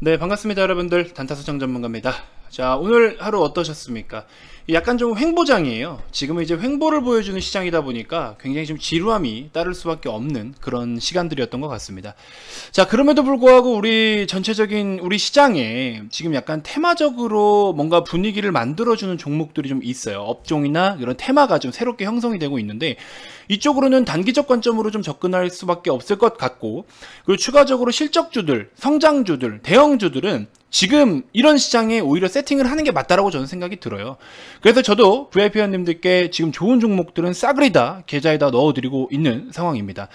네, 반갑습니다 여러분들. 단타수정 전문가입니다. 자, 오늘 하루 어떠셨습니까? 약간 좀 횡보장이에요. 지금은 이제 횡보를 보여주는 시장이다 보니까 굉장히 좀 지루함이 따를 수밖에 없는 그런 시간들이었던 것 같습니다. 자, 그럼에도 불구하고 우리 전체적인 우리 시장에 지금 약간 테마적으로 뭔가 분위기를 만들어주는 종목들이 좀 있어요. 업종이나 이런 테마가 좀 새롭게 형성이 되고 있는데, 이쪽으로는 단기적 관점으로 좀 접근할 수밖에 없을 것 같고, 그리고 추가적으로 실적주들, 성장주들, 대형주들은 지금 이런 시장에 오히려 세팅을 하는 게 맞다라고 저는 생각이 들어요. 그래서 저도 VIP 회원님들께 지금 좋은 종목들은 싸그리 다 계좌에다 넣어드리고 있는 상황입니다.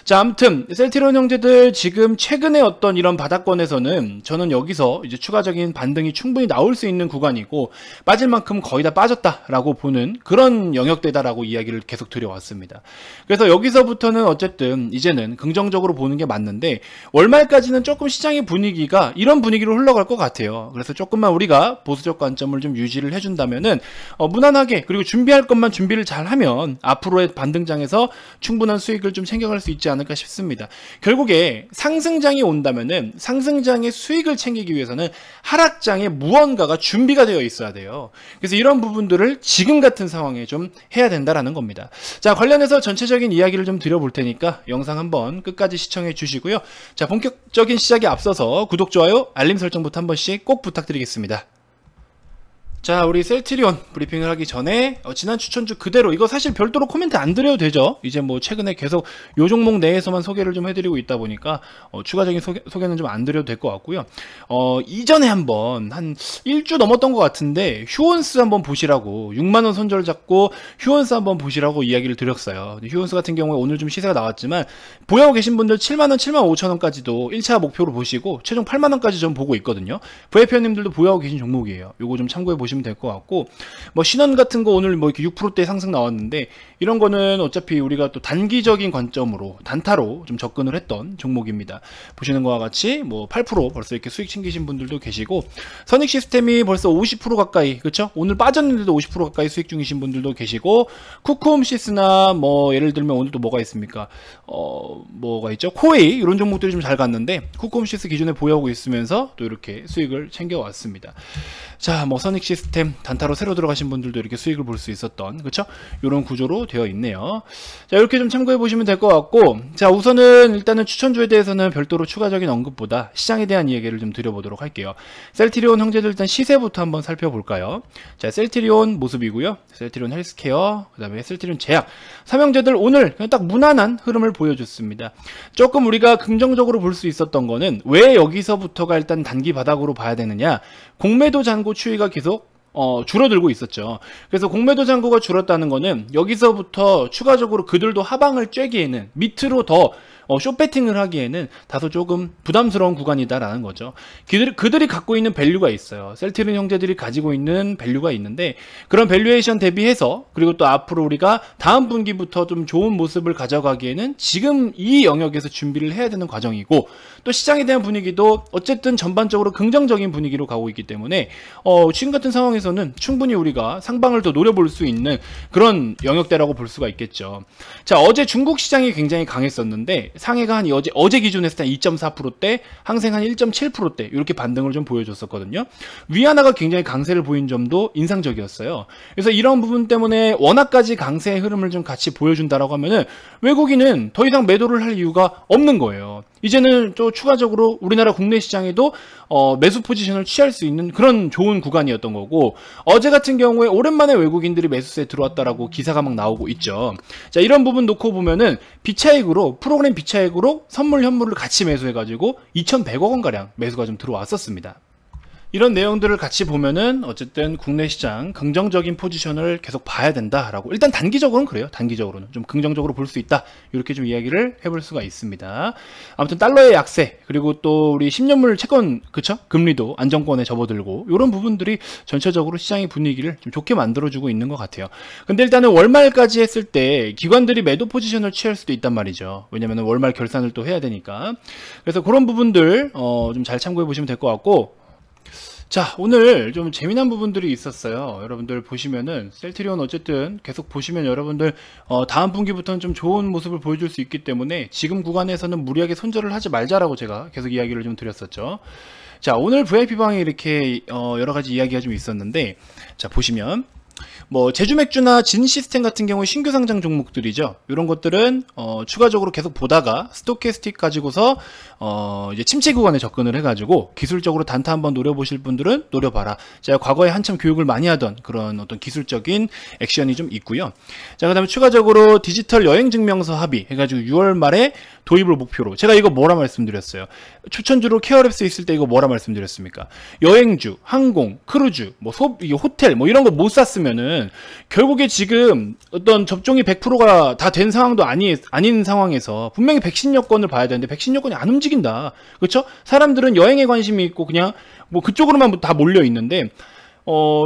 자, 아무튼 셀트리온 형제들 지금 최근에 어떤 이런 바닥권에서는 저는 여기서 이제 추가적인 반등이 충분히 나올 수 있는 구간이고, 빠질 만큼 거의 다 빠졌다라고 보는 그런 영역대다라고 이야기를 계속 드려왔습니다. 그래서 여기서부터는 어쨌든 이제는 긍정적으로 보는 게 맞는데, 월말까지는 조금 시장의 분위기가 이런 분위기로 흘러갈 것 같아요. 그래서 조금만 우리가 보수적 관점을 좀 유지를 해준다면은 무난하게, 그리고 준비할 것만 준비를 잘 하면 앞으로의 반등장에서 충분한 수익을 좀 챙겨갈 수 있지 않을까 싶습니다. 결국에 상승장이 온다면은 상승장의 수익을 챙기기 위해서는 하락장에 무언가가 준비가 되어 있어야 돼요. 그래서 이런 부분들을 지금 같은 상황에 좀 해야 된다라는 겁니다. 자, 관련해서 전체적인 이야기를 좀 드려볼 테니까 영상 한번 끝까지 시청해 주시고요. 자, 본격적인 시작에 앞서서 구독, 좋아요, 알림 설정부터 한 번씩 꼭 부탁드리겠습니다. 자, 우리 셀트리온 브리핑을 하기 전에 지난 추천주 그대로, 이거 사실 별도로 코멘트 안 드려도 되죠. 이제 뭐 최근에 계속 요 종목 내에서만 소개를 좀 해드리고 있다 보니까 추가적인 소개는 좀 안 드려도 될 것 같고요. 이전에 한번 한 1주 넘었던 것 같은데 휴원스 한번 보시라고, 6만원 손절 잡고 휴원스 한번 보시라고 이야기를 드렸어요. 휴원스 같은 경우에 오늘 좀 시세가 나왔지만 보유하고 계신 분들 7만원, 7만 5천원까지도 1차 목표로 보시고 최종 8만원까지 좀 보고 있거든요. VIP님들도 보유하고 계신 종목이에요. 요거 좀 참고해 보시면 될 것 같고, 뭐 신원 같은 거 오늘 뭐 이렇게 6%대 상승 나왔는데, 이런 거는 어차피 우리가 또 단기적인 관점으로 단타로 좀 접근을 했던 종목입니다. 보시는 것과 같이 뭐 8% 벌써 이렇게 수익 챙기신 분들도 계시고, 선익 시스템이 벌써 50% 가까이, 그렇죠? 오늘 빠졌는데도 50% 가까이 수익 중이신 분들도 계시고, 쿠크홈시스나 뭐 예를 들면 오늘 또 뭐가 있습니까? 뭐가 있죠? 코웨이, 이런 종목들이 좀 잘 갔는데 쿠크홈시스 기존에 보유하고 있으면서 또 이렇게 수익을 챙겨왔습니다. 자, 뭐 선익 시스템 단타로 새로 들어가신 분들도 이렇게 수익을 볼 수 있었던, 그쵸? 이런 구조로 되어 있네요. 자, 이렇게 좀 참고해 보시면 될 것 같고, 자, 우선은 일단은 추천주에 대해서는 별도로 추가적인 언급보다 시장에 대한 이야기를 좀 드려보도록 할게요. 셀트리온 형제들 일단 시세부터 한번 살펴볼까요? 자, 셀트리온 모습이고요. 셀트리온 헬스케어, 그 다음에 셀트리온 제약, 삼형제들 오늘 그냥 딱 무난한 흐름을 보여줬습니다. 조금 우리가 긍정적으로 볼 수 있었던 거는, 왜 여기서부터가 일단 단기 바닥으로 봐야 되느냐, 공매도 잔고 추이가 계속 줄어들고 있었죠. 그래서 공매도 잔고가 줄었다는 거는 여기서부터 추가적으로 그들도 하방을 쬐기에는, 밑으로 더 숏배팅을 하기에는 다소 조금 부담스러운 구간이다라는 거죠. 그들이 갖고 있는 밸류가 있어요. 셀트리온 형제들이 가지고 있는 밸류가 있는데, 그런 밸류에이션 대비해서, 그리고 또 앞으로 우리가 다음 분기부터 좀 좋은 모습을 가져가기에는 지금 이 영역에서 준비를 해야 되는 과정이고, 또 시장에 대한 분위기도 어쨌든 전반적으로 긍정적인 분위기로 가고 있기 때문에 지금 같은 상황에서는 충분히 우리가 상방을 더 노려볼 수 있는 그런 영역대라고 볼 수가 있겠죠. 자, 어제 중국 시장이 굉장히 강했었는데 상해가 한 어제 기준에서 한 2.4%대, 항생 한 1.7%대 이렇게 반등을 좀 보여줬었거든요. 위안화가 굉장히 강세를 보인 점도 인상적이었어요. 그래서 이런 부분 때문에 원화까지 강세의 흐름을 좀 같이 보여준다라고 하면은 외국인은 더 이상 매도를 할 이유가 없는 거예요. 이제는 또 추가적으로 우리나라 국내 시장에도 매수 포지션을 취할 수 있는 그런 좋은 구간이었던 거고, 어제 같은 경우에 오랜만에 외국인들이 매수세에 들어왔다라고 기사가 막 나오고 있죠. 자, 이런 부분 놓고 보면은 비차익으로, 프로그램 비차익으로 선물 현물을 같이 매수해가지고 2,100억 원가량 매수가 좀 들어왔었습니다. 이런 내용들을 같이 보면은 어쨌든 국내 시장 긍정적인 포지션을 계속 봐야 된다라고, 일단 단기적으로는 그래요. 단기적으로는 좀 긍정적으로 볼 수 있다, 이렇게 좀 이야기를 해볼 수가 있습니다. 아무튼 달러의 약세, 그리고 또 우리 10년물 채권, 그쵸? 금리도 안정권에 접어들고, 이런 부분들이 전체적으로 시장의 분위기를 좀 좋게 만들어주고 있는 것 같아요. 근데 일단은 월말까지 했을 때 기관들이 매도 포지션을 취할 수도 있단 말이죠. 왜냐면 월말 결산을 또 해야 되니까. 그래서 그런 부분들 좀 잘 참고해 보시면 될 것 같고, 자, 오늘 좀 재미난 부분들이 있었어요. 여러분들 보시면은 셀트리온 어쨌든 계속 보시면 여러분들 다음 분기부터는 좀 좋은 모습을 보여줄 수 있기 때문에 지금 구간에서는 무리하게 손절을 하지 말자라고 제가 계속 이야기를 좀 드렸었죠. 자, 오늘 VIP방에 이렇게 여러 가지 이야기가 좀 있었는데, 자, 보시면 뭐 제주 맥주나 진 시스템 같은 경우 신규 상장 종목들이죠. 이런 것들은 추가적으로 계속 보다가 스토캐스틱 가지고서 이제 침체 구간에 접근을 해가지고 기술적으로 단타 한번 노려보실 분들은 노려봐라. 제가 과거에 한참 교육을 많이 하던 그런 어떤 기술적인 액션이 좀 있고요. 자, 그다음에 추가적으로 디지털 여행 증명서 합의 해가지고 6월 말에 도입을 목표로, 제가 이거 뭐라 말씀드렸어요? 추천주로 케어랩스 있을 때 이거 뭐라 말씀드렸습니까? 여행주, 항공, 크루즈, 뭐 호텔 뭐 이런 거 못 샀으면은 결국에 지금 어떤 접종이 100%가 다 된 상황도 아닌 상황에서 분명히 백신 여건을 봐야 되는데 백신 여건이 안 움직인다. 그렇죠? 사람들은 여행에 관심이 있고 그냥 뭐 그쪽으로만 다 몰려 있는데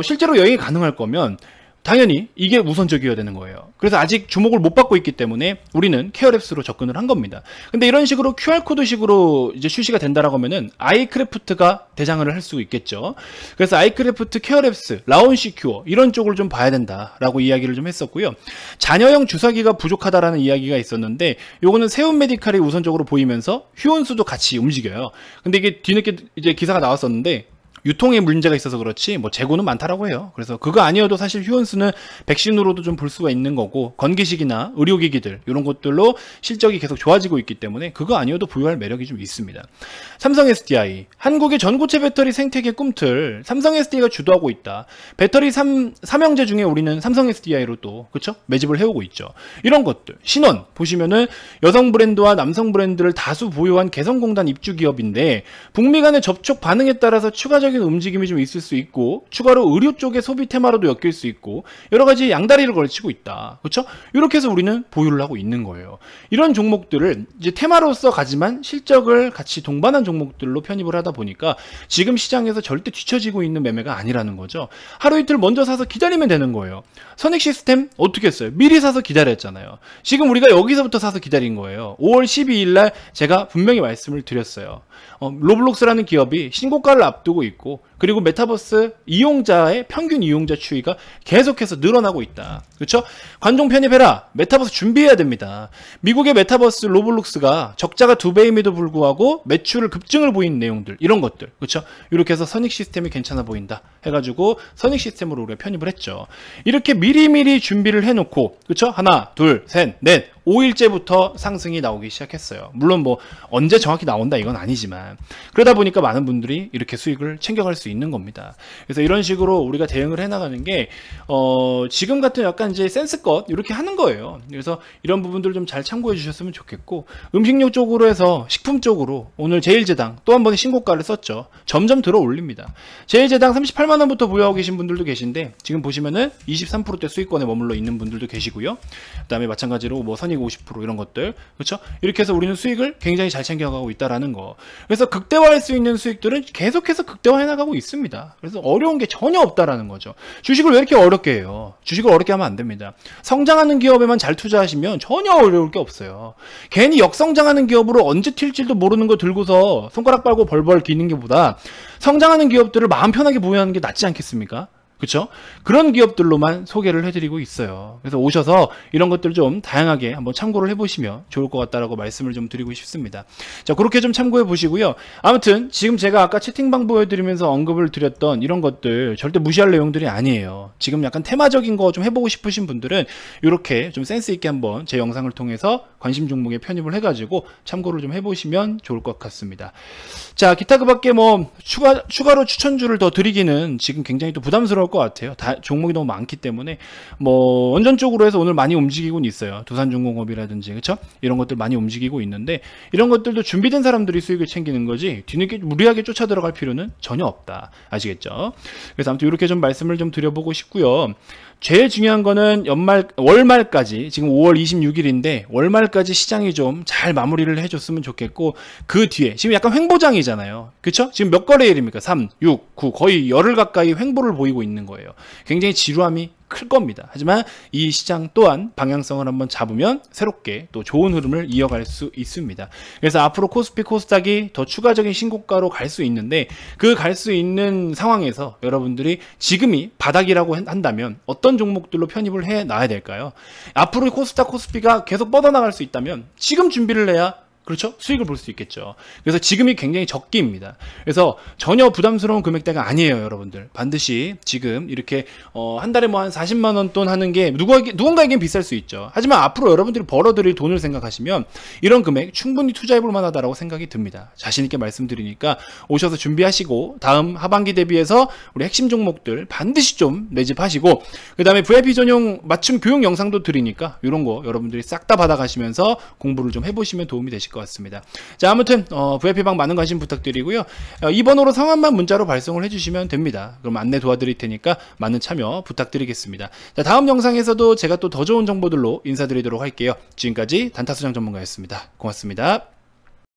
실제로 여행이 가능할 거면 당연히 이게 우선적이어야 되는 거예요. 그래서 아직 주목을 못 받고 있기 때문에 우리는 케어랩스로 접근을 한 겁니다. 근데 이런 식으로 QR코드 식으로 이제 출시가 된다라고 하면은 아이크래프트가 대장을 할 수 있겠죠. 그래서 아이크래프트, 케어랩스, 라온시큐어 이런 쪽을 좀 봐야 된다라고 이야기를 좀 했었고요. 자녀용 주사기가 부족하다라는 이야기가 있었는데 요거는 세운 메디칼이 우선적으로 보이면서 휴온수도 같이 움직여요. 근데 이게 뒤늦게 이제 기사가 나왔었는데 유통에 문제가 있어서 그렇지 뭐 재고는 많다라고 해요. 그래서 그거 아니어도 사실 휴온수는 백신으로도 좀 볼 수가 있는 거고 건기식이나 의료기기들 이런 것들로 실적이 계속 좋아지고 있기 때문에 그거 아니어도 부여할 매력이 좀 있습니다. 삼성 SDI, 한국의 전고체 배터리 생태계 꿈틀 삼성 SDI가 주도하고 있다. 배터리 삼형제 중에 우리는 삼성 SDI로 또 그쵸? 매집을 해오고 있죠. 이런 것들 신원 보시면은 여성 브랜드와 남성 브랜드를 다수 보유한 개성공단 입주 기업인데 북미 간의 접촉 반응에 따라서 추가적인 움직임이 좀 있을 수 있고 추가로 의료 쪽의 소비 테마로도 엮일 수 있고 여러 가지 양다리를 걸치고 있다. 그렇죠? 이렇게 해서 우리는 보유를 하고 있는 거예요. 이런 종목들을 이제 테마로서 가지만 실적을 같이 동반한 종목들로 편입을 하다 보니까 지금 시장에서 절대 뒤처지고 있는 매매가 아니라는 거죠. 하루 이틀 먼저 사서 기다리면 되는 거예요. 선익 시스템 어떻게 했어요? 미리 사서 기다렸잖아요. 지금 우리가 여기서부터 사서 기다린 거예요. 5월 12일 날 제가 분명히 말씀을 드렸어요. 로블록스라는 기업이 신고가를 앞두고 있고 그리고 메타버스 이용자의 평균 이용자 추이가 계속해서 늘어나고 있다. 그렇죠? 관종 편입해라. 메타버스 준비해야 됩니다. 미국의 메타버스 로블록스가 적자가 2배임에도 불구하고 매출을 급증을 보인 내용들 이런 것들 그렇죠? 이렇게 해서 선익 시스템이 괜찮아 보인다 해가지고 선익 시스템으로 우리가 편입을 했죠. 이렇게 미리미리 준비를 해놓고 그렇죠? 하나 둘 셋 넷 5일째부터 상승이 나오기 시작했어요. 물론 뭐 언제 정확히 나온다 이건 아니지만 그러다 보니까 많은 분들이 이렇게 수익을 챙겨갈 수 있는 겁니다. 그래서 이런 식으로 우리가 대응을 해나가는 게 지금 같은 약간 이제 센스껏 이렇게 하는 거예요. 그래서 이런 부분들 좀 잘 참고해 주셨으면 좋겠고 음식료 쪽으로 해서 식품 쪽으로 오늘 제일제당 또 한 번 신고가를 썼죠. 점점 들어 올립니다. 제일제당 38만원부터 보유하고 계신 분들도 계신데 지금 보시면은 23%대 수익권에 머물러 있는 분들도 계시고요. 그 다음에 마찬가지로 뭐 선익 50% 이런 것들 그렇죠? 이렇게 해서 우리는 수익을 굉장히 잘 챙겨가고 있다라는 거. 그래서 극대화할 수 있는 수익들은 계속해서 극대화해 나가고 있습니다. 그래서 어려운 게 전혀 없다라는 거죠. 주식을 왜 이렇게 어렵게 해요? 주식을 어렵게 하면 안 됩니다. 성장하는 기업에만 잘 투자하시면 전혀 어려울 게 없어요. 괜히 역성장하는 기업으로 언제 튈지도 모르는 거 들고서 손가락 빨고 벌벌 기는 게 보다 성장하는 기업들을 마음 편하게 보유하는 게 낫지 않겠습니까? 그렇죠? 그런 기업들로만 소개를 해드리고 있어요. 그래서 오셔서 이런 것들 좀 다양하게 한번 참고를 해보시면 좋을 것 같다라고 말씀을 좀 드리고 싶습니다. 자, 그렇게 좀 참고해 보시고요. 아무튼 지금 제가 아까 채팅방 보여드리면서 언급을 드렸던 이런 것들 절대 무시할 내용들이 아니에요. 지금 약간 테마적인 거 좀 해보고 싶으신 분들은 이렇게 좀 센스 있게 한번 제 영상을 통해서 관심 종목에 편입을 해가지고 참고를 좀 해보시면 좋을 것 같습니다. 자, 기타 그 밖에 뭐 추가로 추천주를 더 드리기는 지금 굉장히 또 부담스러울 것 같아요. 종목이 너무 많기 때문에 뭐 원전 쪽으로 해서 오늘 많이 움직이고는 있어요. 두산중공업이라든지 그렇죠? 이런 것들 많이 움직이고 있는데 이런 것들도 준비된 사람들이 수익을 챙기는 거지 뒤늦게 무리하게 쫓아 들어갈 필요는 전혀 없다. 아시겠죠? 그래서 아무튼 이렇게 좀 말씀을 좀 드려보고 싶고요. 제일 중요한 거는 월말까지 지금 5월 26일인데 월말까지 시장이 좀 잘 마무리를 해줬으면 좋겠고 그 뒤에 지금 약간 횡보장이잖아요. 그쵸? 지금 몇 거래일입니까? 3, 6, 9 거의 열흘 가까이 횡보를 보이고 있는 거예요. 굉장히 지루함이 클 겁니다. 하지만 이 시장 또한 방향성을 한번 잡으면 새롭게 또 좋은 흐름을 이어갈 수 있습니다. 그래서 앞으로 코스피 코스닥이 더 추가적인 신고가로 갈 수 있는데, 그 갈 수 있는 상황에서 여러분들이 지금이 바닥이라고 한다면 어떤 종목들로 편입을 해 놔야 될까요? 앞으로 코스닥 코스피가 계속 뻗어나갈 수 있다면 지금 준비를 해야, 그렇죠? 수익을 볼 수 있겠죠. 그래서 지금이 굉장히 적기입니다. 그래서 전혀 부담스러운 금액대가 아니에요, 여러분들. 반드시 지금 이렇게 한 달에 뭐 한 40만 원 돈 하는 게 누군가에겐 비쌀 수 있죠. 하지만 앞으로 여러분들이 벌어들일 돈을 생각하시면 이런 금액 충분히 투자해볼 만하다라고 생각이 듭니다. 자신 있게 말씀드리니까 오셔서 준비하시고 다음 하반기 대비해서 우리 핵심 종목들 반드시 좀 매집하시고, 그 다음에 VIP 전용 맞춤 교육 영상도 드리니까 이런 거 여러분들이 싹 다 받아가시면서 공부를 좀 해보시면 도움이 되실 것 같습니다. 자, 아무튼 VIP방 많은 관심 부탁드리고요. 이 번호로 성함만 문자로 발송을 해주시면 됩니다. 그럼 안내 도와드릴 테니까 많은 참여 부탁드리겠습니다. 자, 다음 영상에서도 제가 또 더 좋은 정보들로 인사드리도록 할게요. 지금까지 단타수장 전문가였습니다. 고맙습니다.